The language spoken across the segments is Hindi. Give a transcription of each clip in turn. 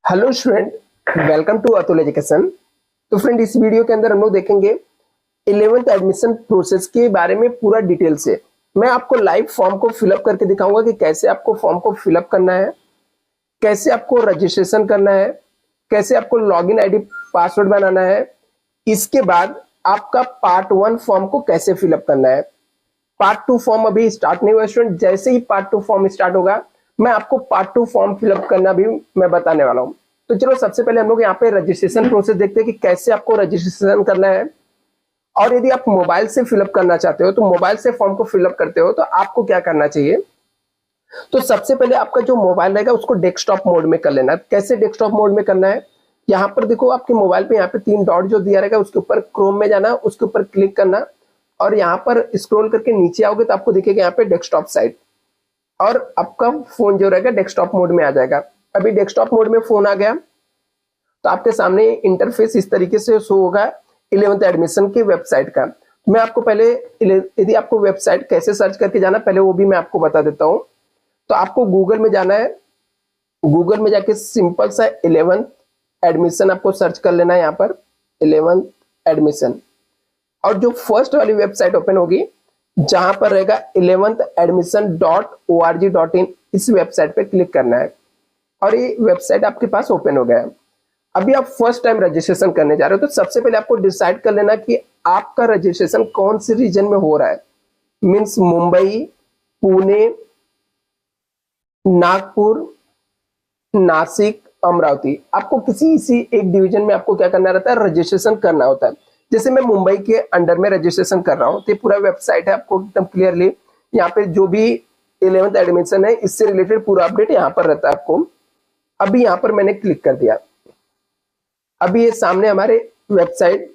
Hello student, welcome to Atul education. तो फ्रेंड, इस वीडियो के अंदर हम लोग देखेंगे 11th एडमिशन प्रोसेस के बारे में पूरा डिटेल से। मैं आपको लाइव फॉर्म को फिलअप करके दिखाऊंगा कि कैसे आपको फॉर्म को फिलअप करना है, कैसे आपको रजिस्ट्रेशन करना है, कैसे आपको लॉगिन आईडी पासवर्ड बनाना है। इसके बाद आपका पार्ट 1 फॉर्म को कैसे फिलअप करना है। पार्ट 2 फॉर्म अभी स्टार्ट नहीं हुआ स्टूडेंट, जैसे ही पार्ट 2 फॉर्म स्टार्ट होगा मैं आपको पार्ट 2 फॉर्म फिलअप करना भी मैं बताने वाला हूं। तो चलो सबसे पहले हम लोग यहाँ पे रजिस्ट्रेशन प्रोसेस देखते हैं कि कैसे आपको रजिस्ट्रेशन करना है। और यदि आप मोबाइल से फिलअप करना चाहते हो तो मोबाइल से फॉर्म को फिलअप करते हो तो आपको क्या करना चाहिए। तो सबसे पहले आपका जो मोबाइल रहेगा उसको डेस्कटॉप मोड में कर लेना है। कैसे डेस्कटॉप मोड में करना है, यहाँ पर देखो आपके मोबाइल पे यहाँ पे 3 डॉट जो दिया रहेगा उसके ऊपर क्रोम में जाना, उसके ऊपर क्लिक करना और यहाँ पर स्क्रॉल करके नीचे आओगे तो आपको दिखेगा यहाँ पे डेस्कटॉप साइट और आपका फोन जो रहेगा डेस्कटॉप मोड में आ जाएगा। अभी डेस्कटॉप मोड में फोन आ गया तो आपके सामने इंटरफेस इस तरीके से शो होगा 11th एडमिशन की वेबसाइट का। मैं आपको पहले यदि आपको वेबसाइट कैसे सर्च करके जाना पहले वो भी मैं आपको बता देता हूँ। तो आपको गूगल में जाना है, गूगल में जाके सिंपल सा 11th एडमिशन आपको सर्च कर लेना है। यहाँ पर 11th एडमिशन और जो फर्स्ट वाली वेबसाइट ओपन होगी जहां पर रहेगा 11thadmission.org.in, इस वेबसाइट पे क्लिक करना है और ये वेबसाइट आपके पास ओपन हो गया है। अभी आप फर्स्ट टाइम रजिस्ट्रेशन करने जा रहे हो तो सबसे पहले आपको डिसाइड कर लेना कि आपका रजिस्ट्रेशन कौन सी रीजन में हो रहा है। मीन्स मुंबई, पुणे, नागपुर, नासिक, अमरावती, आपको किसी इसी एक डिवीजन में आपको क्या करना रहता है, रजिस्ट्रेशन करना होता है। जैसे मैं मुंबई के अंडर में रजिस्ट्रेशन कर रहा हूँ तो ये पूरा वेबसाइट है, आपको एकदम क्लियरली यहाँ पे जो भी 11th एडमिशन है इससे रिलेटेड पूरा अपडेट यहाँ पर रहता है आपको। अभी यहाँ पर मैंने क्लिक कर दिया, अभी ये सामने हमारे वेबसाइट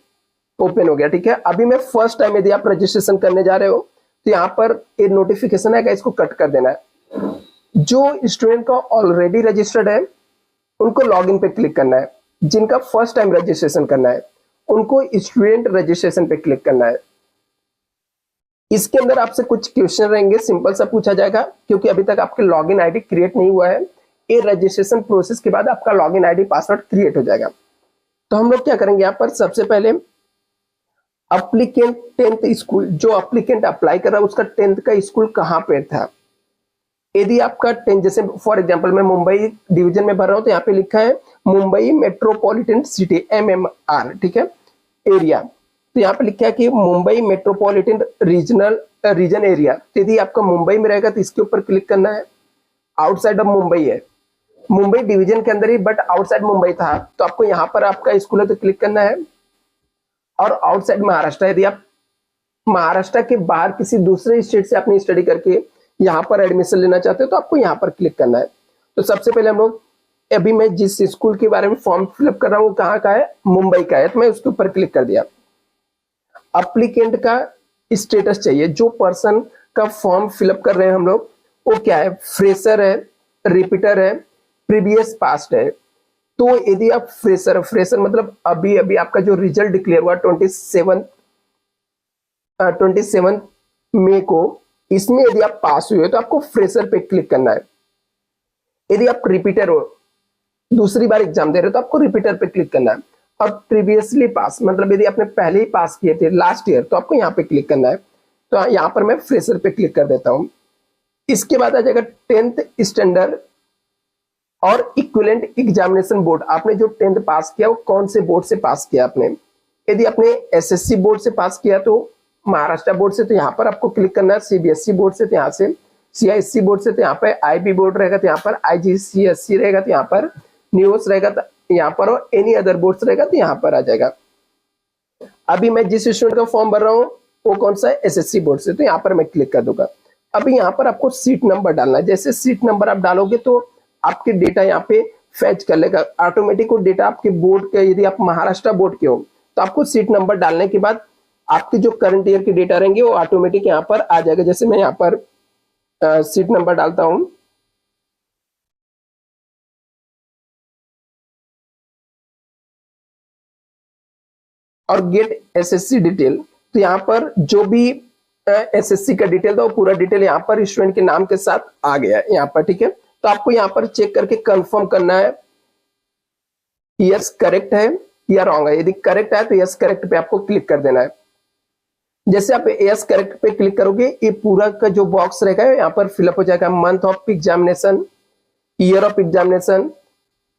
ओपन हो गया। ठीक है, अभी मैं फर्स्ट टाइम यदि आप रजिस्ट्रेशन करने जा रहे हो तो यहाँ पर एक नोटिफिकेशन है, इसको कट कर देना है। जो स्टूडेंट का ऑलरेडी रजिस्टर्ड है उनको लॉगिन पे क्लिक करना है, जिनका फर्स्ट टाइम रजिस्ट्रेशन करना है उनको स्टूडेंट रजिस्ट्रेशन पे क्लिक करना है। इसके अंदर आपसे कुछ क्वेश्चन रहेंगे, सिंपल सा पूछा जाएगा क्योंकि अभी तक आपके लॉगिन आईडी क्रिएट नहीं हुआ है। ये रजिस्ट्रेशन प्रोसेस के बाद आपका लॉगिन आईडी पासवर्ड क्रिएट हो जाएगा। तो हम लोग क्या करेंगे, यहाँ पर सबसे पहले अप्लीकेंट 10th स्कूल, जो अप्लीकेंट अप्लाई कर रहा है उसका 10th का स्कूल कहाँ पे था। यदि आपका 10, जैसे फॉर एग्जांपल मैं मुंबई डिवीजन में भर रहा हूं तो यहाँ पे लिखा है मुंबई मेट्रोपॉलिटन सिटी MMR, ठीक है, एरिया। तो यहाँ पे लिखा है कि मुंबई मेट्रोपॉलिटन रीजन एरिया। यदि आपका मुंबई में रहेगा तो इसके ऊपर क्लिक करना है। आउटसाइड ऑफ मुंबई है, मुंबई डिवीजन के अंदर ही बट आउटसाइड मुंबई था तो आपको यहाँ पर आपका स्कूल है तो क्लिक करना है। और आउटसाइड महाराष्ट्र, यदि आप महाराष्ट्र के बाहर किसी दूसरे स्टेट से अपनी स्टडी करके यहाँ पर एडमिशन लेना चाहते हो तो आपको यहाँ पर क्लिक करना है। तो सबसे पहले हम लोग, अभी मैं जिस स्कूल के बारे में फॉर्म फिलअप कर रहा हूँ कहाँ का है, मुंबई का है, तो मैं उसके ऊपर क्लिक कर दिया। अप्लीकेंट का स्टेटस चाहिए, जो पर्सन का फॉर्म फिलअप कर रहे हैं हम लोग वो क्या है, फ्रेशर है, रिपीटर है, प्रीवियस पास्ट है। तो यदि आप फ्रेशर मतलब अभी अभी आपका जो रिजल्ट डिक्लेयर हुआ 27 मई को, इसमें यदि आप पास हुए हो तो आपको फ्रेशर पे क्लिक करना है। यदि आप रिपीटर हो, दूसरी बार एग्जाम दे रहे हो तो आपको रिपीटर पे क्लिक करना है। और प्रीवियसली पास मतलब यदि आपने पहले ही पास किए थे लास्ट ईयर तो आपको यहाँ पे क्लिक करना है। तो यहाँ पर मैं फ्रेशर पे क्लिक कर देता हूँ। इसके बाद आ जाएगा 10th स्टैंडर्ड और इक्विवेलेंट एग्जामिनेशन बोर्ड। आपने जो 10th पास किया वो कौन से बोर्ड से पास किया आपने। यदि आपने SSC बोर्ड से पास किया तो महाराष्ट्र बोर्ड से तो यहाँ पर आपको क्लिक करना है। CBSE बोर्ड से तो यहाँ से, CISC बोर्ड से तो यहाँ पर IB बोर्ड रहेगा तो यहाँ पर, IGCSE रहेगा तो यहाँ पर, न्यूज रहेगा तो यहाँ पर, और एनी अदर बोर्ड रहेगा तो यहाँ पर आ जाएगा। अभी मैं जिस स्टूडेंट का फॉर्म भर रहा हूँ वो कौन सा है, SSC बोर्ड से, तो यहाँ पर मैं क्लिक कर दूंगा। अभी यहाँ पर आपको सीट नंबर डालना है। जैसे सीट नंबर आप डालोगे तो आपके डेटा यहाँ पे फैच कर लेगा ऑटोमेटिक। वो डेटा आपके बोर्ड के, यदि आप महाराष्ट्र बोर्ड के हो तो आपको सीट नंबर डालने के बाद आपके जो करंट ईयर के डेटा रहेंगे वो ऑटोमेटिक यहाँ पर आ जाएगा। जैसे मैं यहाँ पर सीट नंबर डालता हूँ और गेट SSC डिटेल, तो यहाँ पर जो भी SSC का डिटेल था वो पूरा डिटेल यहाँ पर स्टूडेंट के नाम के साथ आ गया है यहाँ पर। ठीक है, तो आपको यहाँ पर चेक करके कंफर्म करना है यस करेक्ट है या रॉन्ग है। यदि करेक्ट है तो यस करेक्ट पे आपको क्लिक कर देना है। जैसे आप यस करेक्ट पे क्लिक करोगे ये पूरा का जो बॉक्स रहेगा यहाँ पर फिलअप हो जाएगा। Month of examination, year of examination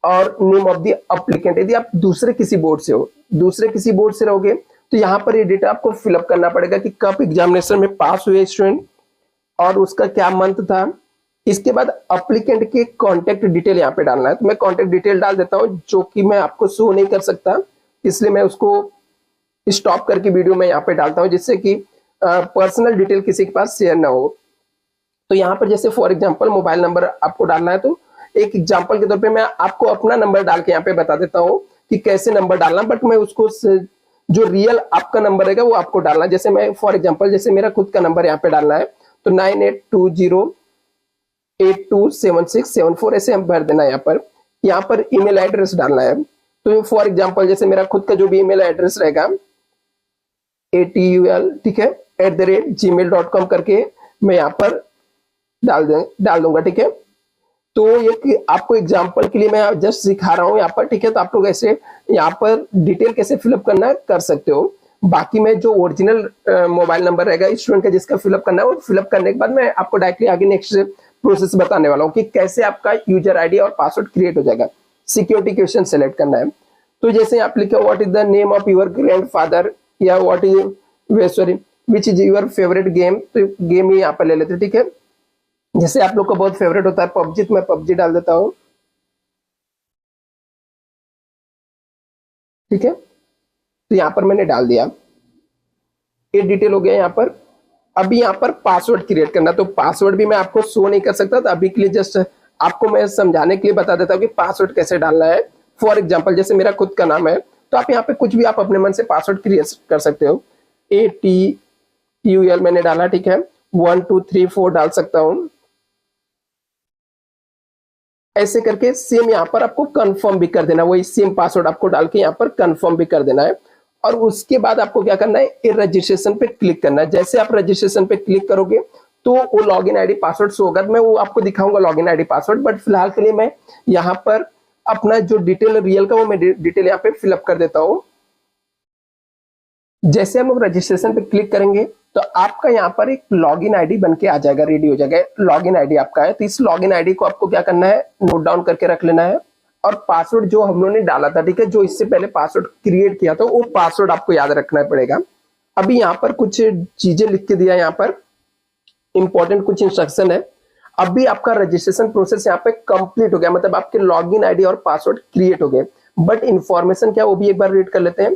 और नेम ऑफ द एप्लीकेंट। यदि आप दूसरे किसी बोर्ड से हो, दूसरे किसी बोर्ड से रहोगे तो यहाँ पर ये डेटा आपको फिलअप करना पड़ेगा कि कब एग्जामिनेशन में पास हुए स्टूडेंट और उसका क्या मंथ था। इसके बाद एप्लीकेंट के कॉन्टेक्ट डिटेल यहाँ पे डालना है। तो मैं कॉन्टेक्ट डिटेल डाल देता हूँ जो कि मैं आपको शो नहीं कर सकता, इसलिए मैं उसको स्टॉप करके वीडियो में यहाँ पे डालता हूँ जिससे कि पर्सनल डिटेल किसी के पास शेयर ना हो। तो यहाँ पर जैसे फॉर एग्जांपल मोबाइल नंबर आपको डालना है, तो एक एग्जांपल के तौर पे मैं आपको अपना नंबर डाल के यहाँ पे बता देता हूँ कि कैसे नंबर डालना, बट मैं उसको जो रियल आपका नंबर रहेगा वो आपको डालना है। जैसे मैं फॉर एग्जांपल जैसे मेरा खुद का नंबर यहाँ पे डालना है तो 9820827674 ऐसे हम भर देना है। यहाँ पर ईमेल एड्रेस डालना है। तो फॉर एग्जांपल जैसे मेरा खुद का जो भी ईमेल एड्रेस रहेगा ATUL, ठीक है, @gmail.com करके मैं यहाँ पर डाल दूंगा। ठीक है, तो ये आपको एग्जांपल के लिए मैं जस्ट सिखा रहा हूँ यहाँ पर। ठीक है, तो आप लोग ऐसे यहाँ पर डिटेल कैसे फिलअप करना है कर सकते हो। बाकी में जो ओरिजिनल मोबाइल नंबर रहेगा स्टूडेंट का जिसका फिलअप करना है, वो फिलअप करने के बाद मैं आपको डायरेक्टली आगे नेक्स्ट प्रोसेस बताने वाला हूँ कि कैसे आपका यूजर आईडी और पासवर्ड क्रिएट हो जाएगा। सिक्योरिटी क्वेश्चन सेलेक्ट करना है। तो जैसे आप लिखो what is the name of your grandfather या what is sorry which is your favourite game, तो गेम ही यहाँ पर ले लेते हैं। ठीक है, जैसे आप लोग का बहुत फेवरेट होता है पबजी, तो मैं पबजी डाल देता हूँ। ठीक है, तो यहाँ पर मैंने डाल दिया, ये डिटेल हो गया यहाँ पर। अभी यहाँ पर पासवर्ड क्रिएट करना, तो पासवर्ड भी मैं आपको शो नहीं कर सकता, तो अभी के लिए जस्ट आपको मैं समझाने के लिए बता देता हूँ कि पासवर्ड कैसे डालना है। फॉर एग्जांपल जैसे मेरा खुद का नाम है तो आप यहाँ पे कुछ भी आप अपने मन से पासवर्ड क्रिएट कर सकते हो। ATUL मैंने डाला, ठीक है, 1 2 3 4 डाल सकता हूँ। ऐसे करके सेम यहाँ पर आपको कंफर्म भी कर देना, वही सेम पासवर्ड आपको डाल के यहाँ पर कंफर्म भी कर देना है। और उसके बाद आपको क्या करना है, ये रजिस्ट्रेशन पे क्लिक करना है। जैसे आप रजिस्ट्रेशन पे क्लिक करोगे तो वो लॉगिन आईडी पासवर्ड शो होगा। मैं वो आपको दिखाऊंगा लॉगिन आईडी पासवर्ड, बट फिलहाल के लिए मैं यहाँ पर अपना जो डिटेल रियल का वो मैं डिटेल यहाँ पे फिलअप कर देता हूँ। जैसे हम लोग रजिस्ट्रेशन पे क्लिक करेंगे तो आपका यहाँ पर एक लॉगिन आईडी बन के आ जाएगा, रेडी हो जाएगा। लॉगिन आईडी आपका है, तो इस लॉगिन आईडी को आपको क्या करना है, नोट डाउन करके रख लेना है। और पासवर्ड जो हम लोगों ने डाला था, ठीक है, जो इससे पहले पासवर्ड क्रिएट किया था वो पासवर्ड आपको याद रखना पड़ेगा। अभी यहाँ पर कुछ चीजें लिख के दिया, यहाँ पर इंपॉर्टेंट कुछ इंस्ट्रक्शन है। अभी आपका रजिस्ट्रेशन प्रोसेस यहाँ पे कंप्लीट हो गया, मतलब आपके लॉगिन आईडी और पासवर्ड क्रिएट हो गए। बट इंफॉर्मेशन क्या, वो भी एक बार रीड कर लेते हैं।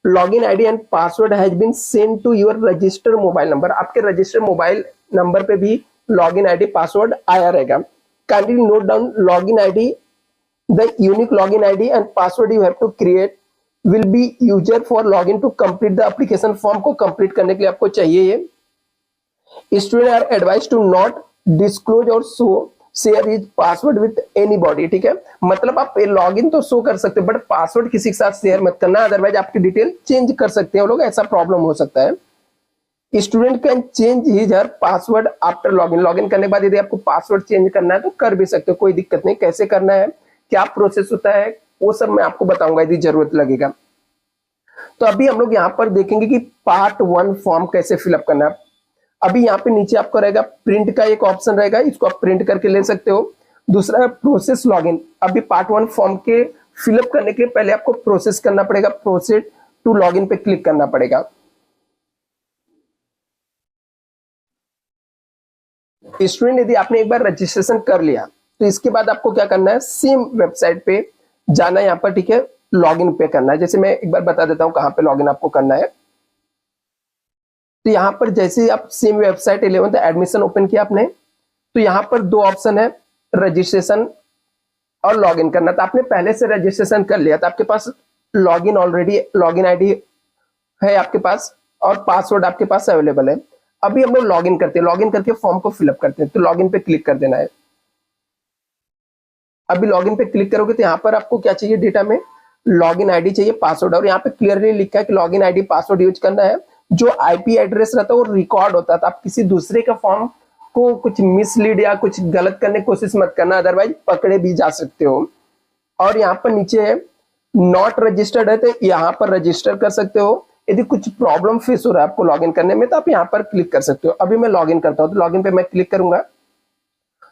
Login ID and password has been send to your registered mobile number. आपके रजिस्टर्ड मोबाइल नंबर पे भी लॉगिन आईडी पासवर्ड आया रहेगा। Kindly note down login ID, the unique login ID and password you have to create will be user for login to complete the application. Form को कंप्लीट करने के लिए आपको चाहिए ये। Student are advise to not disclose or show share is password with anybody. ठीक है, मतलब आप लॉगिन तो शो कर सकते हैं बट पासवर्ड किसी के साथ शेयर मत करना, अदरवाइज आपकी डिटेल चेंज कर सकते हैं वो लोग, ऐसा प्रॉब्लम हो सकता है। Student can change his her password after login. Login करने के बाद यदि आपको पासवर्ड चेंज करना है तो कर भी सकते हो, कोई दिक्कत नहीं। कैसे करना है, क्या प्रोसेस होता है, वो सब मैं आपको बताऊंगा यदि जरूरत लगेगा। तो अभी हम लोग यहाँ पर देखेंगे कि पार्ट 1 फॉर्म कैसे फिलअप करना है। अभी यहाँ पे नीचे आपको रहेगा प्रिंट का एक ऑप्शन रहेगा, इसको आप प्रिंट करके ले सकते हो। दूसरा है प्रोसेस लॉगिन। अभी पार्ट 1 फॉर्म के फिलअप करने के लिए पहले आपको प्रोसेस करना पड़ेगा, प्रोसेस टू लॉगिन पे क्लिक करना पड़ेगा। स्टूडेंट यदि आपने एक बार रजिस्ट्रेशन कर लिया तो इसके बाद आपको क्या करना है, सेम वेबसाइट पे जाना है यहाँ पर, ठीक है, लॉगिन पे करना है। जैसे मैं एक बार बता देता हूँ कहाँ पे लॉगिन आपको करना है। तो यहाँ पर जैसे ही आप same website 11th admission open किया आपने, तो यहाँ पर 2 ऑप्शन है, रजिस्ट्रेशन और लॉगिन करना। तो आपने पहले से रजिस्ट्रेशन कर लिया तो आपके पास लॉगिन ऑलरेडी लॉगिन आईडी है आपके पास और पासवर्ड आपके पास अवेलेबल है। अभी हम लोग लॉगिन करते हैं, लॉगिन करके फॉर्म को फिलअप करते हैं। तो लॉगिन पे क्लिक कर देना है। अभी लॉगिन पे क्लिक करोगे तो यहाँ पर आपको क्या चाहिए, डेटा में लॉगिन आईडी चाहिए, पासवर्ड, और यहाँ पे क्लियरली लिखा है कि लॉगिन आईडी पासवर्ड यूज करना है। जो आईपी एड्रेस रहता है वो रिकॉर्ड होता है, तो आप किसी दूसरे का फॉर्म को कुछ मिसलीड या कुछ गलत करने की कोशिश मत करना, अदरवाइज पकड़े भी जा सकते हो। और यहाँ पर नीचे है नॉट रजिस्टर्ड है तो यहाँ पर रजिस्टर कर सकते हो। यदि कुछ प्रॉब्लम फेस हो रहा है आपको लॉगिन करने में तो आप यहाँ पर क्लिक कर सकते हो। अभी मैं लॉगिन करता हूँ तो लॉगिन पे मैं क्लिक करूंगा।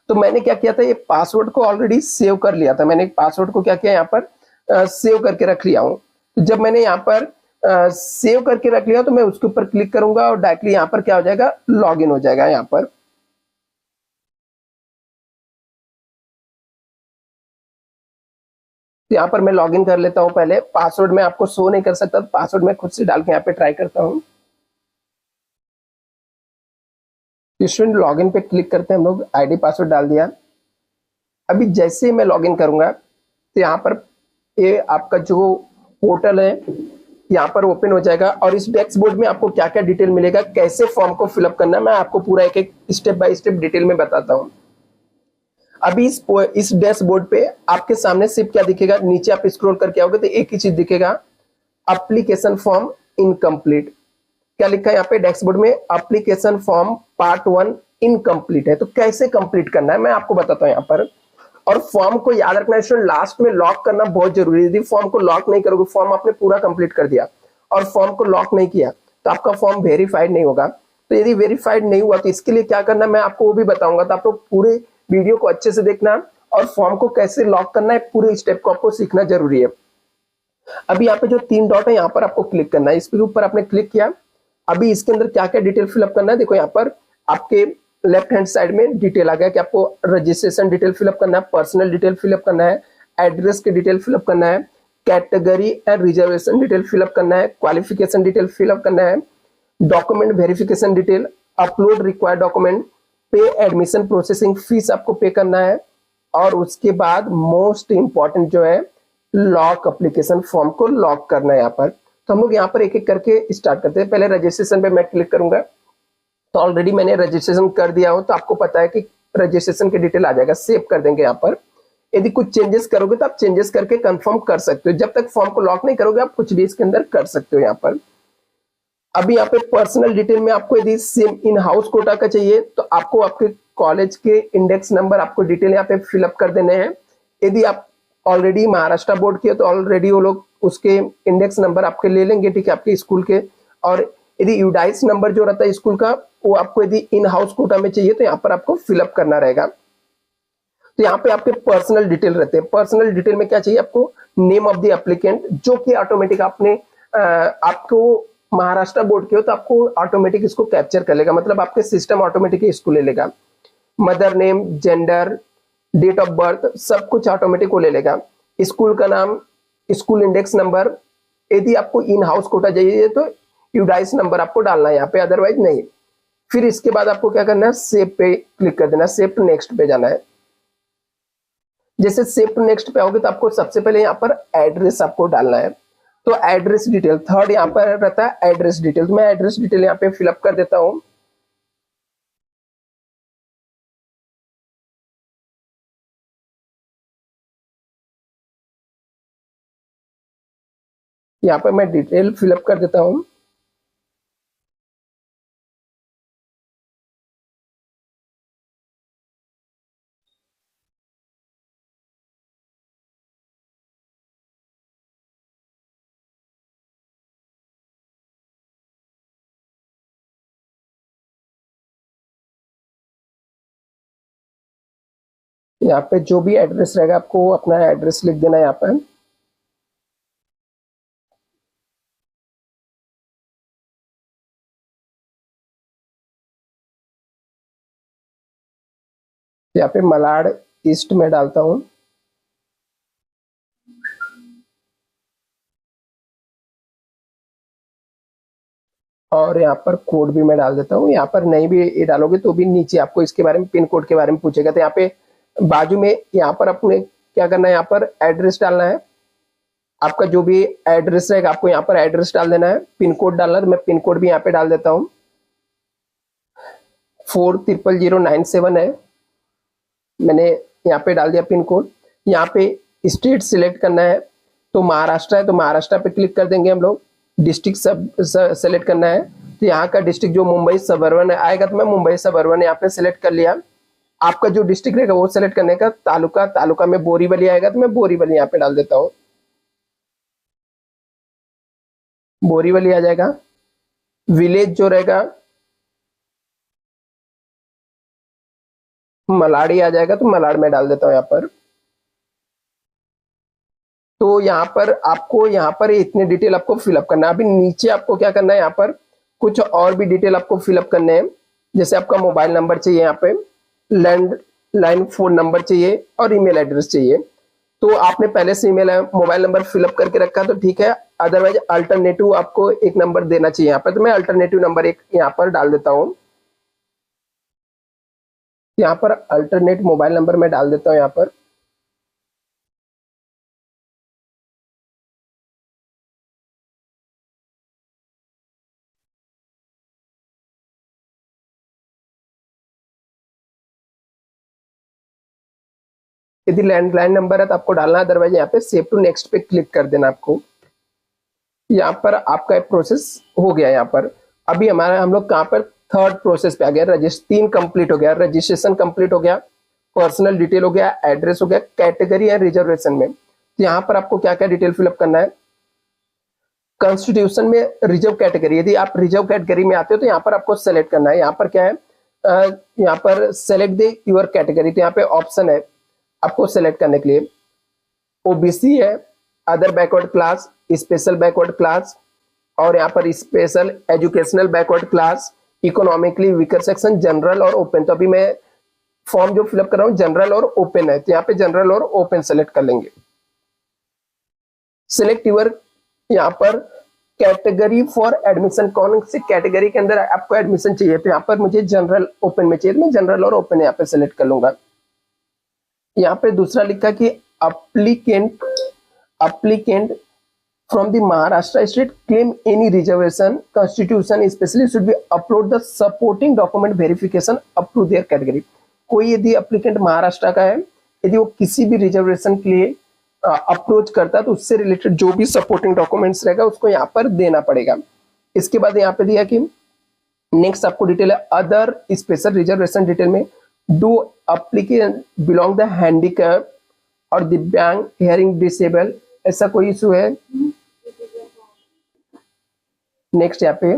तो मैंने क्या किया था, ये पासवर्ड को ऑलरेडी सेव कर लिया था। मैंने पासवर्ड को क्या किया, यहाँ पर सेव करके रख लिया हूँ। तो जब मैंने यहाँ पर सेव करके रख लिया तो मैं उसके ऊपर क्लिक करूंगा और डायरेक्टली यहाँ पर क्या हो जाएगा, लॉगिन हो जाएगा। यहाँ पर तो यहाँ पर मैं लॉगिन कर लेता हूँ। पहले पासवर्ड मैं आपको शो नहीं कर सकता, तो पासवर्ड मैं खुद से डाल के यहाँ पे ट्राई करता हूँ। स्टूडेंट लॉगिन पे क्लिक करते हैं हम लोग, आईडी पासवर्ड डाल दिया। अभी जैसे ही मैं लॉगिन करूंगा तो यहाँ पर ये आपका जो पोर्टल है यहाँ पर ओपन हो जाएगा और इस डैशबोर्ड में आपको क्या क्या डिटेल मिलेगा, कैसे फॉर्म को फिलअप करना है, मैं आपको पूरा एक एक स्टेप बाय स्टेप डिटेल में बताता हूँ। अभी इस डैशबोर्ड पे आपके सामने सिर्फ क्या दिखेगा, नीचे आप स्क्रॉल करके आओगे तो एक ही चीज दिखेगा, एप्लीकेशन फॉर्म इनकम्प्लीट। क्या लिखा है यहाँ पे डैशबोर्ड में, एप्लीकेशन फॉर्म पार्ट 1 इनकम्प्लीट है। तो कैसे कंप्लीट करना है मैं आपको बताता हूँ यहाँ पर। और फॉर्म को याद रखना स्टूडेंट, लास्ट में लॉक करना बहुत जरूरी है। यदि फॉर्म को लॉक नहीं करोगे, फॉर्म आपने पूरा कंप्लीट कर दिया और फॉर्म को लॉक नहीं किया तो आपका फॉर्म वेरीफाइड नहीं होगा। तो यदि वेरीफाइड नहीं हुआ तो इसके लिए क्या करना है मैं आपको वो भी बताऊंगा। तो आप लोग पूरे वीडियो को अच्छे से देखना और फॉर्म को कैसे लॉक करना है पूरे स्टेप को आपको सीखना जरूरी है। अभी यहाँ पे जो 3 डॉट है यहाँ पर आपको क्लिक करना है, इसके ऊपर आपने क्लिक किया। अभी इसके अंदर क्या क्या डिटेल फिलअप करना है, देखो यहाँ पर आपके लेफ्ट हैंड साइड में डिटेल आ गया कि आपको रजिस्ट्रेशन डिटेल फिलअप करना है, पर्सनल डिटेल फिलअप करना है, एड्रेस के डिटेल फिलअप करना है, category and reservation detail fill up करना है, क्वालिफिकेशन डिटेल फिलअप करना है, document verification detail, upload required document, पे एडमिशन प्रोसेसिंग फीस आपको पे करना है, और उसके बाद मोस्ट इंपॉर्टेंट जो है लॉक एप्लीकेशन फॉर्म को लॉक करना है यहाँ पर। तो हम लोग यहाँ पर एक एक करके स्टार्ट करते हैं। पहले रजिस्ट्रेशन पे मैं क्लिक करूंगा, तो ऑलरेडी मैंने रजिस्ट्रेशन कर दिया हो तो आपको पता है कि रजिस्ट्रेशन की डिटेल आ जाएगा, सेव कर देंगे यहाँ पर। यदि कुछ चेंजेस करोगे तो आप चेंजेस करके कंफर्म कर सकते हो। जब तक फॉर्म को लॉक नहीं करोगे आप कुछ भी इसके अंदर कर सकते हो यहाँ पर। अभी यहाँ पे पर्सनल डिटेल में आपको यदि सेम इन हाउस कोटा का चाहिए तो आपको आपके कॉलेज के इंडेक्स नंबर आपको डिटेल यहाँ पे फिलअप कर देने हैं। यदि आप ऑलरेडी महाराष्ट्र बोर्ड के हो तो ऑलरेडी वो लोग उसके इंडेक्स नंबर आपके ले लेंगे, ठीक है, आपके स्कूल के। और यदि यूडाइस नंबर जो रहता है स्कूल का वो आपको यदि इन हाउस कोटा में चाहिए तो यहाँ पर आपको फिलअप करना रहेगा। तो यहाँ पे आपके पर्सनल डिटेल रहते हैं। पर्सनल डिटेल में क्या चाहिए आपको, नेम ऑफ द एप्लीकेंट, जो कि ऑटोमेटिक आपने आपको महाराष्ट्र बोर्ड के हो तो आपको ऑटोमेटिक इसको कैप्चर कर लेगा, मतलब आपके सिस्टम ऑटोमेटिक इसको ले लेगा। Mother name, gender, date of birth, सब कुछ ऑटोमेटिक वो ले लेगा। स्कूल का नाम, स्कूल इंडेक्स नंबर, यदि आपको इन हाउस कोटा चाहिए तो यूडाइस नंबर आपको डालना है यहाँ पे, अदरवाइज नहीं। फिर इसके बाद आपको क्या करना है, सेव पे क्लिक कर देना, सेव टू नेक्स्ट पे जाना है। जैसे सेव टू नेक्स्ट पे आओगे तो आपको सबसे पहले यहाँ पर एड्रेस आपको डालना है। तो एड्रेस डिटेल थर्ड यहाँ पर रहता है एड्रेस डिटेल, तो मैं एड्रेस डिटेल यहाँ पे फिलअप कर देता हूँ। यहाँ पर मैं डिटेल फिलअप कर देता हूँ। यहाँ पे जो भी एड्रेस रहेगा आपको अपना एड्रेस लिख देना है यहाँ पर। यहाँ पे मलाड ईस्ट में डालता हूँ। और यहाँ पर कोड भी मैं डाल देता हूँ। यहाँ पर नहीं भी ये डालोगे तो भी नीचे आपको इसके बारे में, पिन कोड के बारे में पूछेगा, तो यहाँ पे बाजू में यहाँ पर अपने क्या करना है, यहाँ पर एड्रेस डालना है। आपका जो भी एड्रेस रहेगा आपको यहाँ पर एड्रेस डाल देना है, पिन कोड डालना है। तो मैं पिन कोड भी यहाँ पे डाल देता हूँ, 400097 है, मैंने यहाँ पे डाल दिया पिन कोड। यहाँ पे स्टेट सिलेक्ट करना है, तो महाराष्ट्र है तो महाराष्ट्र पे क्लिक कर देंगे हम लोग। डिस्ट्रिक्ट सब सेलेक्ट करना है, तो यहाँ का डिस्ट्रिक्ट जो मुंबई सबअर्बन आएगा तो मैं मुंबई सबअर्बन यहाँ पे सिलेक्ट कर लिया। आपका जो डिस्ट्रिक्ट रहेगा वो सिलेक्ट करने का। तालुका, तालुका में बोरीवली आएगा तो मैं बोरीवली यहाँ पे डाल देता हूँ। बोरीवली आ जाएगा। विलेज जो रहेगा मलाड़ी आ जाएगा, तो मलाड़ में डाल देता हूं यहाँ पर। तो यहाँ पर आपको यहाँ पर इतने डिटेल आपको फिलअप करना है। अभी नीचे आपको क्या करना है, यहाँ पर कुछ और भी डिटेल आपको फिलअप करने हैं। जैसे आपका मोबाइल नंबर चाहिए, यहाँ पे लैंडलाइन फोन नंबर चाहिए और ईमेल एड्रेस चाहिए। तो आपने पहले से ईमेल मोबाइल नंबर फिलअप करके रखा तो ठीक है, अदरवाइज अल्टरनेटिव आपको एक नंबर देना चाहिए यहाँ पर। तो मैं अल्टरनेटिव नंबर एक यहाँ पर डाल देता हूँ। यहाँ पर अल्टरनेट मोबाइल नंबर मैं डाल देता हूँ यहाँ पर। यदि लैंडलाइन नंबर है तो आपको डालना है, अदरवाइज यहाँ पे सेव टू नेक्स्ट पे क्लिक कर देना आपको। यहाँ पर आपका प्रोसेस हो गया। यहाँ पर अभी हमारा हम लोग कहाँ पर थर्ड प्रोसेस पे आ गया। 3 कंप्लीट हो गया, रजिस्ट्रेशन कंप्लीट हो गया, पर्सनल डिटेल हो गया, एड्रेस हो गया, कैटेगरी है रिजर्वेशन में। तो यहाँ पर आपको क्या क्या डिटेल फिलअप करना है। कॉन्स्टिट्यूशन में रिजर्व कैटेगरी, यदि आप रिजर्व कैटेगरी में आते हो तो यहाँ पर आपको सेलेक्ट करना है। यहाँ पर क्या है, यहाँ पर सेलेक्ट द योर कैटेगरी, तो यहाँ पे ऑप्शन है आपको सेलेक्ट करने के लिए। ओबीसी है, other backward class, special backward class, और यहाँ पर special educational backward class, economically weaker section, general और ओपन। तो अभी मैं फॉर्म जो फिलअप कर रहा हूँ जनरल और ओपन है, तो यहाँ पे जनरल और ओपन सेलेक्ट कर लेंगे। सिलेक्ट यूर यहाँ पर कैटेगरी फॉर एडमिशन, कौन सी कैटेगरी के अंदर आपको एडमिशन चाहिए। तो यहाँ पर मुझे जनरल ओपन में चाहिए, तो मैं जनरल और ओपन यहाँ पे सेलेक्ट कर लूंगा। यहाँ पे दूसरा लिखा कि applicant from the Maharashtra state claim any reservation constitution especially should be upload the supporting document verification up to their category। कोई यदि अप्लीकेंट महाराष्ट्र का है, यदि वो किसी भी रिजर्वेशन के लिए अप्रोच करता है तो उससे रिलेटेड जो भी सपोर्टिंग डॉक्यूमेंट्स रहेगा उसको यहाँ पर देना पड़ेगा। इसके बाद यहाँ पे दिया कि नेक्स्ट आपको डिटेल है अदर स्पेशल रिजर्वेशन डिटेल में do applicant belong the handicap और दिव्यांग, हियरिंग डिसेबल, ऐसा कोई इशू है। नेक्स्ट यहाँ पे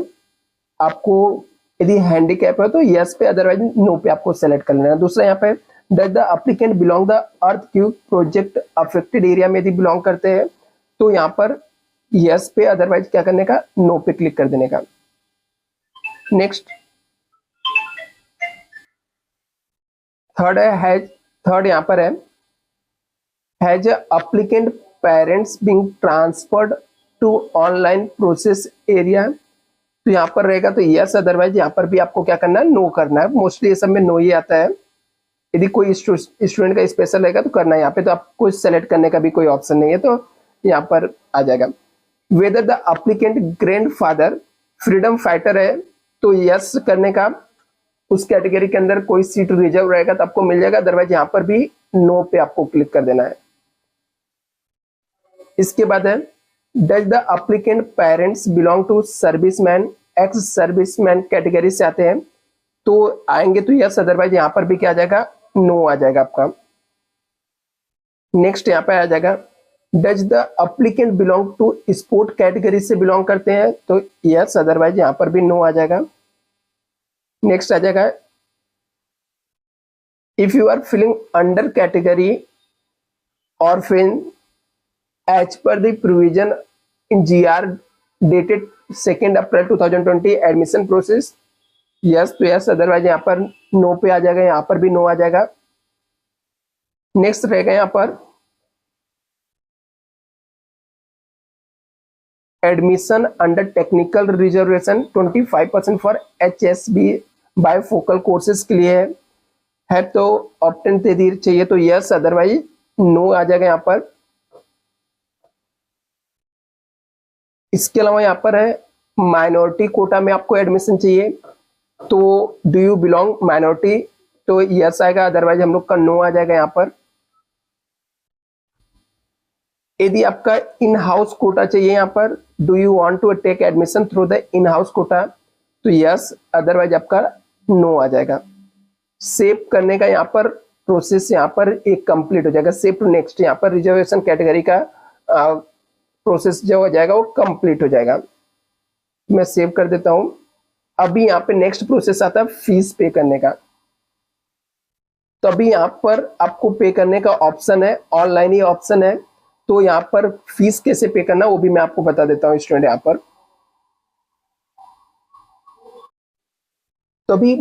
आपको यदि हैंडीकैप है तो यस पे, अदरवाइज नो पे आपको सेलेक्ट कर लेना है। दूसरा यहाँ पे does the applicant belong the earth cube project affected area में यदि बिलोंग करते हैं तो यहाँ पर यस पे, अदरवाइज क्या करने का, नो पे क्लिक कर देने का। नेक्स्ट थर्ड है, थर्ड यहाँ पर है has applicant parents being transferred to online process area. तो यहाँ पर रहेगा तो यस, अदरवाइज यहाँ पर भी आपको क्या करना है, नो करना है। मोस्टली ये सब में नो ही आता है। यदि कोई स्टूडेंट का स्पेशल रहेगा तो करना है यहाँ पे, तो आपको सेलेक्ट करने का भी कोई ऑप्शन नहीं है, तो यहाँ पर आ जाएगा। Whether the applicant grandfather freedom fighter है तो यस करने का। उस कैटेगरी के अंदर कोई सीट रिजर्व रहेगा तो आपको मिल जाएगा, अदरवाइज यहाँ पर भी नो पे आपको क्लिक कर देना है। इसके बाद है does the applicant parents belong to serviceman, ex serviceman category से आते हैं तो आएंगे तो यस, अदरवाइज यहाँ पर भी क्या आ जाएगा, नो आ जाएगा आपका। नेक्स्ट यहाँ पे आ जाएगा does the applicant belong to sport category से बिलोंग करते हैं तो यस, अदरवाइज यहाँ पर भी नो आ जाएगा। नेक्स्ट आ जाएगा if you are filling under category और फिर as per the provision in GR dated 2 April 2020 admission process, yes तो यस, अदरवाइज यहाँ पर नो पे आ जाएगा, यहाँ पर भी नो आ जाएगा। नेक्स्ट रहेगा यहाँ पर admission under technical reservation 25% for HSB बायोफोकल courses के लिए है तो ऑप्टेन तेदीर चाहिए तो यस, अदरवाइज नो आ जाएगा यहाँ पर। इसके अलावा यहाँ पर है माइनॉरिटी कोटा में आपको एडमिशन चाहिए तो डू यू बिलोंग माइनॉरिटी तो यस आएगा, अदरवाइज हम लोग का नो आ जाएगा यहाँ पर। यदि आपका इन हाउस कोटा चाहिए यहाँ पर do you want to take admission through the in house quota तो यस, अदरवाइज आपका नो आ जाएगा। सेव करने का यहाँ पर प्रोसेस यहाँ पर एक कंप्लीट हो जाएगा। सेव टू नेक्स्ट, यहाँ पर रिजर्वेशन कैटेगरी का प्रोसेस जो हो जाएगा वो कंप्लीट हो जाएगा। मैं सेव कर देता हूं। अभी यहाँ पे नेक्स्ट प्रोसेस आता है फीस पे करने का। तो अभी यहाँ पर आपको पे करने का ऑप्शन है, ऑनलाइन ही ऑप्शन है। तो यहाँ पर फीस कैसे पे करना वो भी मैं आपको बता देता हूँ स्टूडेंट। यहाँ पर तो अभी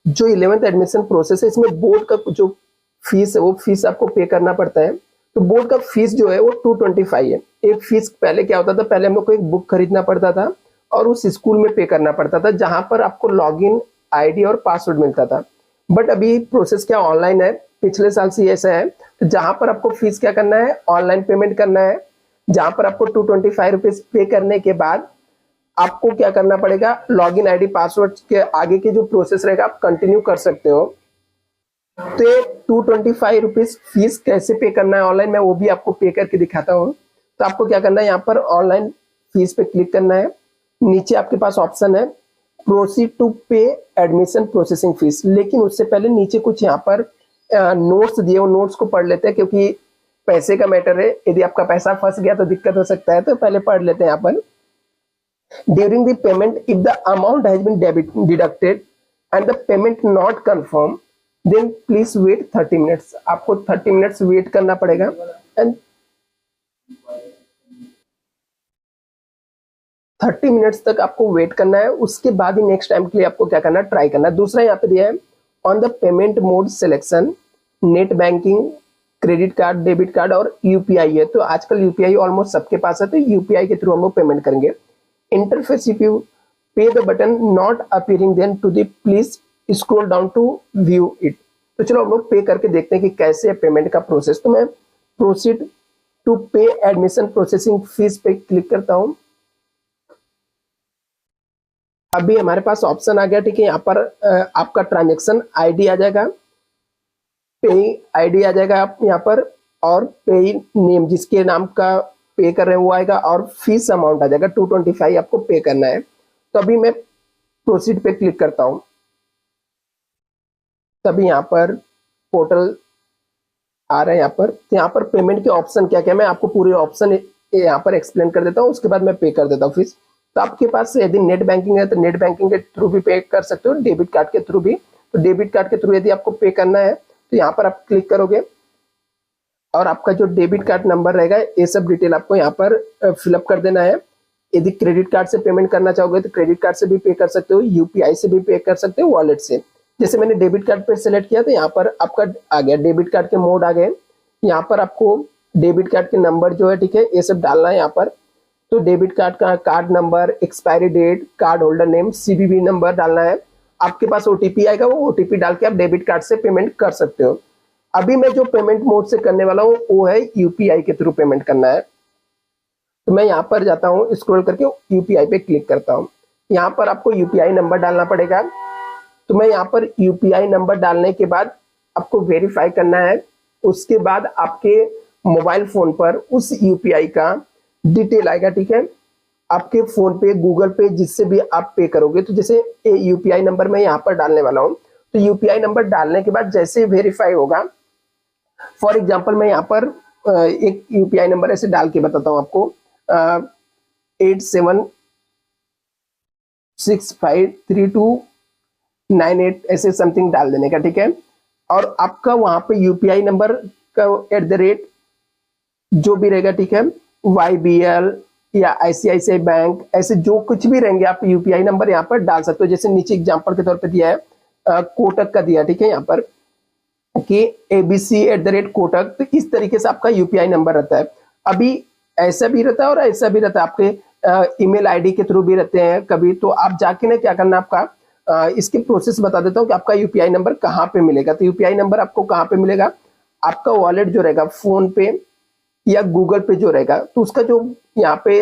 जो 11th एडमिशन प्रोसेस है इसमें बोर्ड का जो फीस है वो फीस आपको पे करना पड़ता है। तो बोर्ड का फीस जो है वो 225 है। एक फीस पहले क्या होता था, पहले हम लोग को एक बुक खरीदना पड़ता था और उस स्कूल में पे करना पड़ता था जहां पर आपको लॉगिन आईडी और पासवर्ड मिलता था। बट अभी प्रोसेस क्या ऑनलाइन है, पिछले साल से ऐसा है। तो जहां पर आपको फीस क्या करना है, ऑनलाइन पेमेंट करना है। जहां पर आपको 225 रुपीज पे करने के बाद आपको क्या करना पड़ेगा, लॉगिन आईडी पासवर्ड के आगे के जो प्रोसेस रहेगा आप कंटिन्यू कर सकते हो। तो ये 225 रुपीज फीस कैसे पे करना है ऑनलाइन, मैं वो भी आपको पे करके दिखाता हूँ। तो आपको क्या करना है, यहाँ पर ऑनलाइन फीस पे क्लिक करना है। नीचे आपके पास ऑप्शन है प्रोसीड टू पे एडमिशन प्रोसेसिंग फीस। लेकिन उससे पहले नीचे कुछ यहाँ पर नोट्स दिए, वो नोट्स को पढ़ लेते हैं क्योंकि पैसे का मैटर है। यदि आपका पैसा फंस गया तो दिक्कत हो सकता है, तो पहले पढ़ लेते हैं यहाँ पर। During the payment, if the amount has been deducted and the payment not confirmed, then please wait 30 minutes. आपको 30 मिनट्स वेट करना पड़ेगा एंड 30 मिनट्स तक आपको वेट करना है। उसके बाद ही नेक्स्ट टाइम के लिए आपको क्या करना है, ट्राई करना है। दूसरा यहाँ पे दिया है on the payment mode selection, net banking, credit card, debit card और यूपीआई है। तो आजकल यूपीआई ऑलमोस्ट सबके पास है, तो यूपीआई के थ्रू हम लोग पेमेंट करेंगे। Interface, if you pay the button not appearing then to the please scroll down to view it। तो चलो हम लोग पे करके देखते हैं कि कैसे है पेमेंट का प्रोसेस। तो मैं प्रोसीड टू पे एडमिशन प्रोसेसिंग फीस पे क्लिक करता हूं। अभी हमारे पास ऑप्शन आ गया, ठीक है। यहाँ पर आपका ट्रांजेक्शन आईडी आ जाएगा, पे आईडी आ जाएगा आप यहाँ पर, और पे नेम जिसके नाम का पे कर रहे हैं वो आएगा, और फीस अमाउंट आ जाएगा 225 आपको पे करना है। तो अभी मैं प्रोसीड पे क्लिक करता हूं। तभी यहाँ पर पोर्टल आ रहा है। यहाँ पर तो यहाँ पर पेमेंट के ऑप्शन क्या क्या मैं आपको पूरे ऑप्शन यहाँ पर एक्सप्लेन कर देता हूँ, उसके बाद मैं पे कर देता हूँ फीस। तो आपके पास यदि नेट बैंकिंग है तो नेट बैंकिंग के थ्रू भी पे कर सकते हो, डेबिट कार्ड के थ्रू भी। तो डेबिट कार्ड के थ्रू यदि आपको पे करना है तो यहाँ पर आप क्लिक करोगे और आपका जो डेबिट कार्ड नंबर रहेगा ये सब डिटेल आपको यहाँ पर फिलअप कर देना है। यदि क्रेडिट कार्ड से पेमेंट करना चाहोगे तो क्रेडिट कार्ड से भी पे कर सकते हो, यूपीआई से भी पे कर सकते हो, वॉलेट से। जैसे मैंने डेबिट कार्ड पे सिलेक्ट किया तो यहाँ पर आपका आ गया, डेबिट कार्ड के मोड आ गए। यहाँ पर आपको डेबिट कार्ड के नंबर जो है, ठीक है, ये सब डालना है यहाँ पर। तो डेबिट कार्ड का card number, expiry date, card holder name, CVV number डालना है। आपके पास ओटीपी आएगा, वो ओटीपी डाल के आप डेबिट कार्ड से पेमेंट कर सकते हो। अभी मैं जो पेमेंट मोड से करने वाला हूँ वो है यूपीआई के थ्रू पेमेंट करना है। तो मैं यहाँ पर जाता हूँ, स्क्रॉल करके यूपीआई पे क्लिक करता हूँ। यहाँ पर आपको यूपीआई नंबर डालना पड़ेगा। तो मैं यहाँ पर यूपीआई नंबर डालने के बाद आपको वेरीफाई करना है। उसके बाद आपके मोबाइल फोन पर उस यूपीआई का डिटेल आएगा, ठीक है। आपके फोन पे, गूगल पे, जिससे भी आप पे करोगे। तो जैसे यूपीआई नंबर मैं यहाँ पर डालने वाला हूँ। तो यूपीआई नंबर डालने के बाद जैसे वेरीफाई होगा, फॉर एग्जाम्पल मैं यहाँ पर एक यूपीआई नंबर ऐसे डाल के बताता हूँ आपको, 87653298 ऐसे समथिंग डाल देने का, ठीक है। और आपका वहां पे यूपीआई नंबर का @ जो भी रहेगा, ठीक है, YBL या ICICI बैंक, ऐसे जो कुछ भी रहेंगे आप यूपीआई नंबर यहाँ पर डाल सकते हो। जैसे नीचे एग्जाम्पल के तौर पे दिया है, कोटक का दिया, ठीक है, यहाँ पर कि ABC @कोटक। तो इस तरीके से आपका यूपीआई नंबर रहता है। अभी ऐसा भी रहता है और ऐसा भी रहता है, आपके ईमेल आईडी के थ्रू भी रहते हैं कभी। तो आप जाके ना क्या करना, आपका इसकी प्रोसेस बता देता हूँ कि आपका यूपीआई नंबर कहाँ पे मिलेगा। तो यूपीआई नंबर आपको कहाँ पे मिलेगा, आपका वॉलेट जो रहेगा फोन पे या गूगल पे जो रहेगा, तो उसका जो यहाँ पे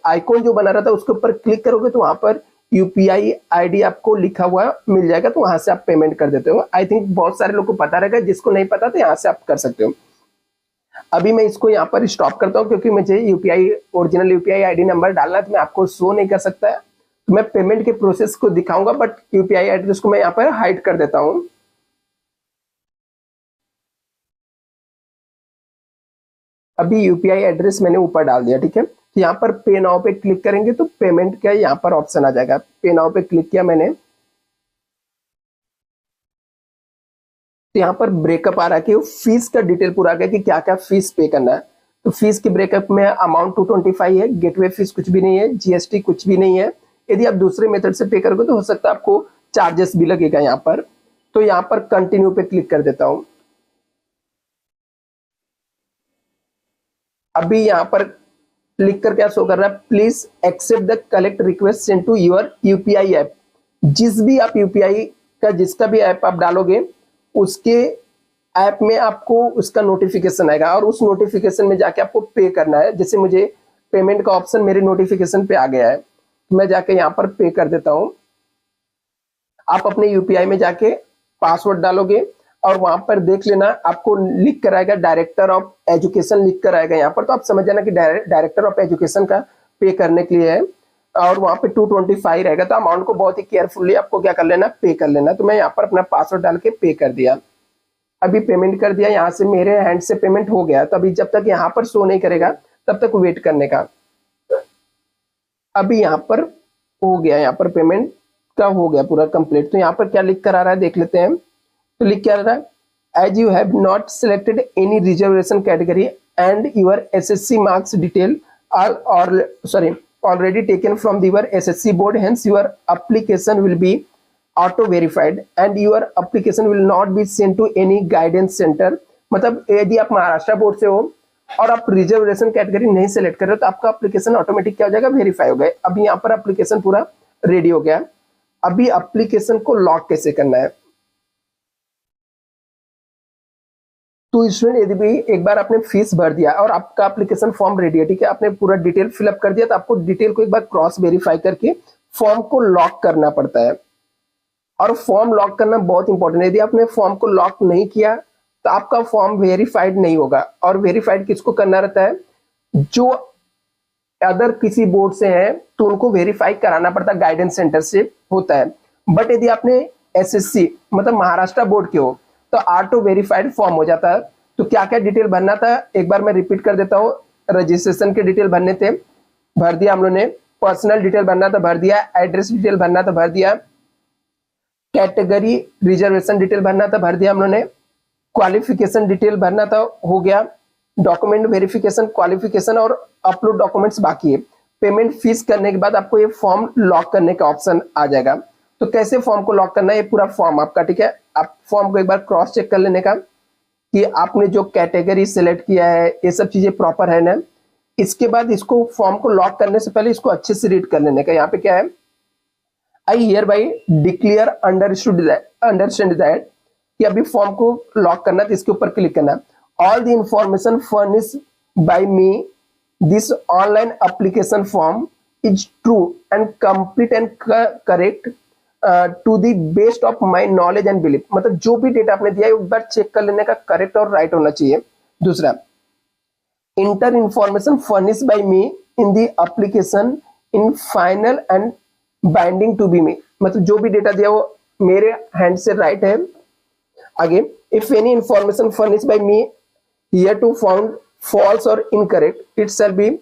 आइकॉन जो बना रहता है उसके ऊपर क्लिक करोगे तो वहां पर यूपीआई आईडी आपको लिखा हुआ मिल जाएगा। तो वहां से आप पेमेंट कर देते हो। आई थिंक बहुत सारे लोग को पता रहेगा, जिसको नहीं पता तो यहाँ से आप कर सकते हो। अभी मैं इसको यहाँ पर स्टॉप करता हूँ क्योंकि मुझे UPI original UPI ID number डालना है, तो मैं आपको शो नहीं कर सकता है। तो मैं पेमेंट के प्रोसेस को दिखाऊंगा, बट यूपीआई एड्रेस को मैं यहाँ पर हाइड कर देता हूँ। अभी यूपीआई एड्रेस मैंने ऊपर डाल दिया, ठीक है। यहाँ पर पे नाउ पे क्लिक करेंगे तो पेमेंट का यहाँ पर ऑप्शन आ जाएगा। पे नाउ पे क्लिक किया मैंने, तो यहाँ पर ब्रेकअप आ रहा है कि फीस का डिटेल पूरा आ गया कि क्या क्या फीस पे करना है। तो फीस के ब्रेकअप में अमाउंट 225 है, गेटवे फीस कुछ भी नहीं है, जीएसटी कुछ भी नहीं है। यदि आप दूसरे मेथड से पे करोगे तो हो सकता है आपको चार्जेस भी लगेगा यहाँ पर। तो यहाँ पर कंटिन्यू पे क्लिक कर देता हूँ। अभी यहाँ पर क्लिक कर क्या शो कर रहा है, please accept the collect request send to your UPI app. जिस भी आप यूपीआई का जिसका भी ऐप आप डालोगे उसके ऐप में आपको उसका नोटिफिकेशन आएगा और उस नोटिफिकेशन में जाके आपको पे करना है। जैसे मुझे पेमेंट का ऑप्शन मेरे नोटिफिकेशन पे आ गया है, तो मैं जाके यहाँ पर पे कर देता हूँ। आप अपने यूपीआई में जाके पासवर्ड डालोगे और वहां पर देख लेना आपको लिख कर आएगा डायरेक्टर ऑफ एजुकेशन लिख कर आएगा यहाँ पर। तो आप समझ जाना कि डायरेक्टर ऑफ एजुकेशन का पे करने के लिए है और वहां पे 225 रहेगा। तो अमाउंट को बहुत ही केयरफुल्ली आपको क्या कर लेना, पे कर लेना। तो मैं यहाँ पर अपना पासवर्ड डाल के पे कर दिया। अभी पेमेंट कर दिया, यहाँ से मेरे हैंड से पेमेंट हो गया। तो अभी जब तक यहाँ पर शो नहीं करेगा तब तक वेट करने का। अभी यहाँ पर हो गया, यहाँ पर पेमेंट का हो गया पूरा कंप्लीट। तो यहाँ पर क्या लिख कर आ रहा है देख लेते हैं। तो लिख क्या रहा है, as you have not selected any reservation category and your SSC marks detail are or sorry already taken from your SSC board, hence your application will be auto verified and your application will not be sent to any guidance center। मतलब यदि आप महाराष्ट्र बोर्ड से हो और आप रिजर्वेशन कैटेगरी नहीं सिलेक्ट कर रहे हो तो आपका एप्लीकेशन ऑटोमेटिक क्या हो जाएगा, वेरीफाई हो गया। अभी यहाँ पर एप्लीकेशन पूरा रेडी हो गया। अभी एप्लीकेशन को लॉक कैसे करना है, तो स्टूडेंट यदि भी एक बार आपने फीस भर दिया और आपका एप्लीकेशन फॉर्म रेडी है, ठीक है, आपने पूरा डिटेल फिलअप कर दिया, तो आपको डिटेल को एक बार क्रॉस वेरीफाई करके फॉर्म को लॉक करना पड़ता है। और फॉर्म लॉक करना बहुत इंपॉर्टेंट है। यदि आपने फॉर्म को लॉक नहीं किया तो आपका फॉर्म वेरीफाइड नहीं होगा। और वेरीफाइड किसको करना रहता है, जो अदर किसी बोर्ड से है तो उनको वेरीफाई कराना पड़ता है, गाइडेंस सेंटर से होता है। बट यदि आपने एसएससी मतलब महाराष्ट्र बोर्ड के हो तो ऑटो वेरीफाइड फॉर्म हो जाता है। तो क्या क्या डिटेल भरना था एक बार मैं रिपीट कर देता हूँ। रजिस्ट्रेशन के डिटेल भरने थे, भर दिया हम लोगों ने। पर्सनल डिटेल भरना था, भर दिया। एड्रेस डिटेल भरना था, भर दिया। कैटेगरी रिजर्वेशन डिटेल भरना था, भर दिया हम लोगों ने। क्वालिफिकेशन डिटेल भरना था, हो गया। डॉक्यूमेंट वेरिफिकेशन, क्वालिफिकेशन और अपलोड डॉक्यूमेंट्स बाकी है। पेमेंट फीस करने के बाद आपको ये फॉर्म लॉक करने का ऑप्शन आ जाएगा। तो कैसे फॉर्म को लॉक करना है, ये पूरा फॉर्म आपका, ठीक है। आप फॉर्म को एक बार क्रॉस चेक कर लेने का कि आपने जो कैटेगरी सिलेक्ट किया है ये सब चीजें प्रॉपर है ना। इसके बाद इसको फॉर्म को लॉक करने से पहले इसको अच्छे से रीड कर लेने का। यहाँ पे क्या है, I hear by declare understand that, कि अभी फॉर्म को लॉक करना है तो इसके ऊपर क्लिक करना। All the information furnish by me this online application form is true and complete and correct to the best of my knowledge and belief. मतलब जो भी डेटा आपने दिया है एक बार चेक कर लेने का, करेक्ट और राइट होना चाहिए। दूसरा, entire information furnish by me in the application in final and binding to be me. मतलब जो भी डेटा दिया वो मेरे हैंड से राइट है। आगे, if any information furnish by me here to found false और incorrect it shall be